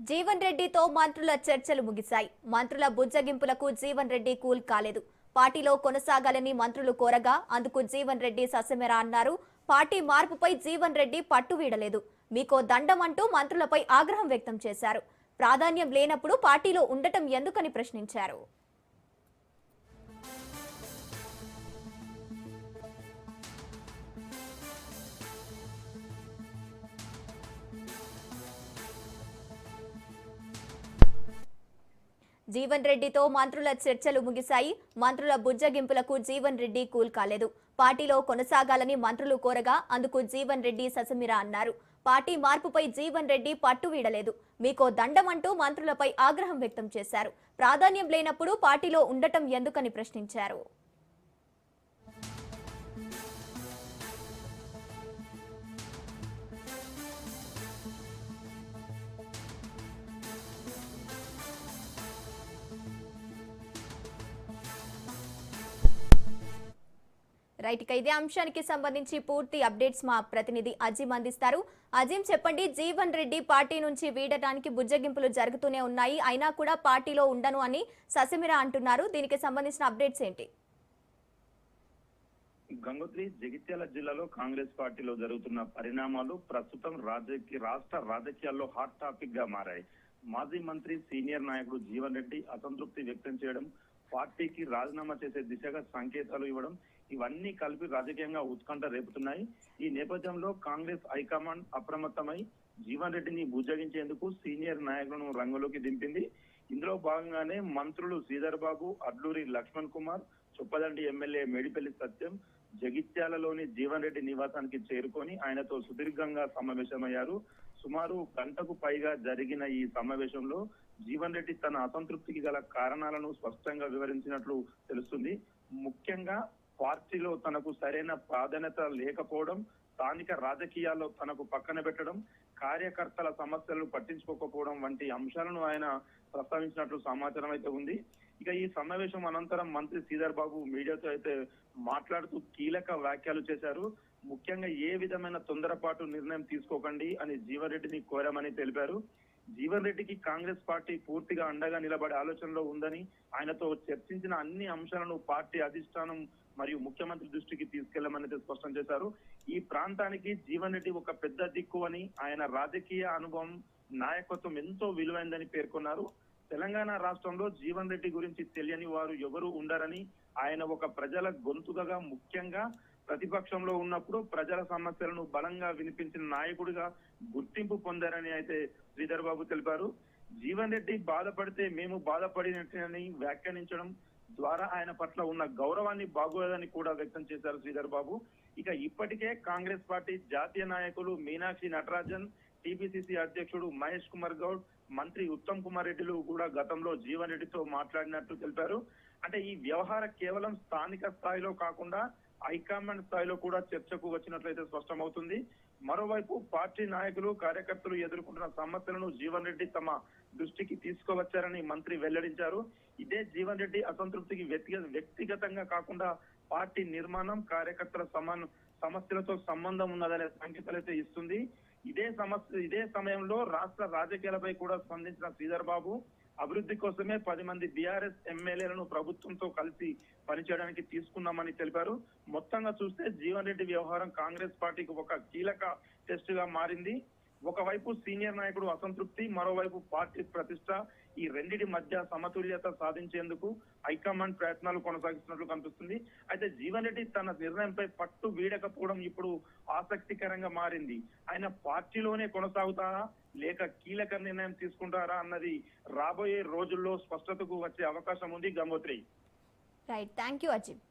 జీవన్ రెడ్డితో మంత్రుల చర్చలు ముగిశాయి. మంత్రుల బుజ్జగింపులకు జీవన్ రెడ్డి కూల్ కాలేదు. పార్టీలో కొనసాగాలని మంత్రులు కోరగా అందుకు జీవన్ రెడ్డి ససమెరా అన్నారు. పార్టీ మార్పుపై జీవన్ రెడ్డి పట్టు వీడలేదు. మీకో దండం అంటూ మంత్రులపై ఆగ్రహం వ్యక్తం చేశారు. ప్రాధాన్యం లేనప్పుడు పార్టీలో ఉండటం ఎందుకని ప్రశ్నించారు. జీవన్ రెడ్డితో మంత్రుల చర్చలు ముగిశాయి. మంత్రుల బుజ్జగింపులకు జీవన్ రెడ్డి కూల్ కాలేదు. పార్టీలో కొనసాగాలని మంత్రులు కోరగా అందుకు జీవన్ రెడ్డి ససమిరా అన్నారు. పార్టీ మార్పుపై జీవన్ రెడ్డి పట్టు వీడలేదు. మీకో దండం అంటూ మంత్రులపై ఆగ్రహం వ్యక్తం చేశారు. ప్రాధాన్యం లేనప్పుడు పార్టీలో ఉండటం ఎందుకని ప్రశ్నించారు. రైట్, ఇక ఇదే అంశానికి సంబంధించి పూర్తి అప్డేట్స్ మా ప్రతినిధి అజీం అందిస్తారు. అజీం, చెప్పండి, జీవన్ రెడ్డి పార్టీ నుంచి వీడటానికి బుజ్జగింపులు జరుగుతూనే ఉన్నాయి, అయినా కూడా పార్టీలో ఉండను అని ససమిరా అంటున్నారు. దీనికి సంబంధించిన అప్డేట్స్ ఏంటి? గంగోత్రి, జగిత్యాల జిల్లాలో కాంగ్రెస్ పార్టీలో జరుగుతున్న పరిణామాలు ప్రస్తుతం రాష్ట్ర రాజకీయాల్లో హాట్ టాపిక్ గా మారాయి. మాజీ మంత్రి సీనియర్ నాయకుడు జీవన్ రెడ్డి అసంతృప్తి వ్యక్తం చేయడం, పార్టీకి రాజీనామా చేసే దిశగా సంకేతాలు ఇవ్వడం, ఇవన్నీ కలిపి రాజకీయంగా ఉత్కంఠ రేపుతున్నాయి. ఈ నేపథ్యంలో కాంగ్రెస్ హైకమాండ్ అప్రమత్తమై జీవన్ రెడ్డిని బుజ్జగించేందుకు సీనియర్ నాయకులను రంగంలోకి దింపింది. ఇందులో భాగంగానే మంత్రులు శ్రీధర్ బాబు, అడ్లూరి లక్ష్మణ్ కుమార్, చొప్పదండి ఎమ్మెల్యే మేడిపల్లి సత్యం జగిత్యాలలోని జీవన్ రెడ్డి నివాసానికి చేరుకొని ఆయనతో సుదీర్ఘంగా సమావేశమయ్యారు. సుమారు గంటకు పైగా జరిగిన ఈ సమావేశంలో జీవన్ రెడ్డి తన అసంతృప్తికి గల కారణాలను స్పష్టంగా వివరించినట్లు తెలుస్తుంది. ముఖ్యంగా పార్టీలో తనకు సరైన ప్రాధాన్యత లేకపోవడం, స్థానిక రాజకీయాల్లో తనకు పక్కన పెట్టడం, కార్యకర్తల సమస్యలను పట్టించుకోకపోవడం వంటి అంశాలను ఆయన ప్రస్తావించినట్లు సమాచారం అయితే ఉంది. ఇక ఈ సమావేశం అనంతరం మంత్రి శ్రీధర్ బాబు మీడియాతో అయితే మాట్లాడుతూ కీలక వ్యాఖ్యలు చేశారు. ముఖ్యంగా ఏ విధమైన తొందరపాటు నిర్ణయం తీసుకోకండి అని జీవన్ రెడ్డిని కోరామని తెలిపారు. జీవన్ రెడ్డికి కాంగ్రెస్ పార్టీ పూర్తిగా అండగా నిలబడే ఆలోచనలో ఉందని, ఆయనతో చర్చించిన అన్ని అంశాలను పార్టీ అధిష్టానం మరియు ముఖ్యమంత్రి దృష్టికి తీసుకెళ్లమని స్పష్టం చేశారు. ఈ ప్రాంతానికి జీవన్ రెడ్డి ఒక పెద్ద దిక్కు అని, ఆయన రాజకీయ అనుభవం, నాయకత్వం ఎంతో విలువైందని పేర్కొన్నారు. తెలంగాణ రాష్ట్రంలో జీవన్ రెడ్డి గురించి తెలియని వారు ఎవరు ఉండరని, ఆయన ఒక ప్రజల గొంతుకగా, ముఖ్యంగా ప్రతిపక్షంలో ఉన్నప్పుడు ప్రజల సమస్యలను బలంగా వినిపించిన నాయకుడిగా గుర్తింపు పొందారని అయితే శ్రీధర్ బాబు తెలిపారు. జీవన్ రెడ్డి బాధపడితే మేము బాధపడినట్టని వ్యాఖ్యానించడం ద్వారా ఆయన పట్ల ఉన్న గౌరవాన్ని బాగోదని కూడా వ్యక్తం చేశారు శ్రీధర్ బాబు. ఇక ఇప్పటికే కాంగ్రెస్ పార్టీ జాతీయ నాయకులు మీనాక్షి నటరాజన్, టీపీసీసీ అధ్యక్షుడు మహేష్ కుమార్ గౌడ్, మంత్రి ఉత్తమ్ కుమార్ రెడ్డిలు కూడా గతంలో జీవన్ రెడ్డితో మాట్లాడినట్టు తెలిపారు. అంటే ఈ వ్యవహారం కేవలం స్థానిక స్థాయిలో కాకుండా హైకమాండ్ స్థాయిలో కూడా చర్చకు వచ్చినట్లయితే స్పష్టమవుతుంది. మరోవైపు పార్టీ నాయకులు, కార్యకర్తలు ఎదుర్కొంటున్న సమస్యలను జీవన్ రెడ్డి తమ దృష్టికి తీసుకువచ్చారని మంత్రి వెల్లడించారు. ఇదే జీవన్ రెడ్డి అసంతృప్తికి వ్యక్తిగతంగా కాకుండా పార్టీ నిర్మాణం, కార్యకర్తల సమస్యలతో సంబంధం ఉన్నదనే సంకేతాలు అయితే ఇస్తుంది. ఇదే సమయంలో రాష్ట్ర రాజకీయాలపై కూడా స్పందించిన శ్రీధర్ బాబు, అభివృద్ధి కోసమే 10 మంది బీఆర్ఎస్ ఎమ్మెల్యేలను ప్రభుత్వంతో కలిసి పనిచేయడానికి తీసుకున్నామని తెలిపారు. మొత్తంగా చూస్తే జీవన్ రెడ్డి వ్యవహారం కాంగ్రెస్ పార్టీకి ఒక కీలక టెస్ట్ గా మారింది. ఒకవైపు సీనియర్ నాయకుడు అసంతృప్తి, మరోవైపు పార్టీ ప్రతిష్ట, ఈ రెండిటి మధ్య సమతుల్యత సాధించేందుకు హైకమాండ్ ప్రయత్నాలు కొనసాగిస్తున్నట్లు కనిపిస్తుంది. అయితే జీవన్ రెడ్డి తన నిర్ణయంపై పట్టు వీడకపోవడం ఇప్పుడు ఆసక్తికరంగా మారింది. ఆయన పార్టీలోనే కొనసాగుతారా లేక కీలక నిర్ణయం తీసుకుంటారా అన్నది రాబోయే రోజుల్లో స్పష్టతకు వచ్చే అవకాశం ఉంది. Gangotri. Right, thank you Azim.